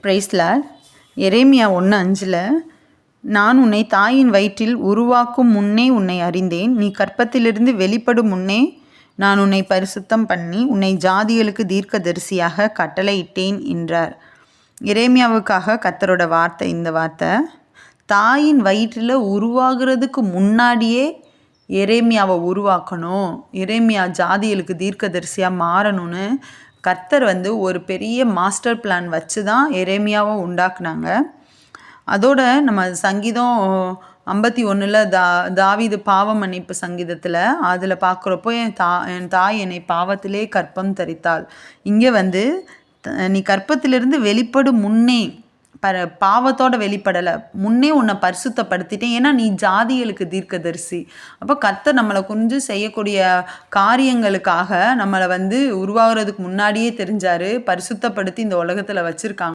பிரைஸ்லார். எரேமியா 1:5 நான் உன்னை தாயின் வயிற்றில் உருவாக்கும் முன்னே உன்னை அறிந்தேன். நீ கர்ப்பத்திலிருந்து வெளிப்படும் முன்னே நான் உன்னை பரிசுத்தம் பண்ணி உன்னை ஜாதிகளுக்கு தீர்க்கதரிசியாக கட்டளையிட்டேன் என்றார். எரேமியாவுக்காக கர்த்தரோட வார்த்தை இந்த வார்த்தை. தாயின் வயிற்றில் உருவாகிறதுக்கு முன்னாடியே எரேமியாவை உருவாக்கணும், எரேமியா ஜாதிகளுக்கு தீர்க்கதரிசியாக மாறணும்னு கர்த்தர் ஒரு பெரிய மாஸ்டர் பிளான் வச்சு தான் எரேமியாவை உண்டாக்குனாங்க. அதோட நம்ம சங்கீதம் 51 தாவீது பாவ மன்னிப்பு சங்கீதத்தில் அதில் பார்க்குறப்போ என் தாய் என்னை பாவத்திலே கற்பம் தரித்தாள். இங்கே நீ கற்பத்திலிருந்து வெளிப்படும் முன்னே பாவத்தோட வெளிப்படலை, முன்னே உன்னை பரிசுத்தப்படுத்திட்டேன், ஏன்னா நீ ஜாதிகளுக்கு தீர்க்கதரிசி. அப்போ கர்த்தர் நம்மளை கொஞ்சம் செய்யக்கூடிய காரியங்களுக்காக நம்மளை உருவாகிறதுக்கு முன்னாடியே தெரிஞ்சார், பரிசுத்தப்படுத்தி இந்த உலகத்தில் வச்சுருக்காங்க.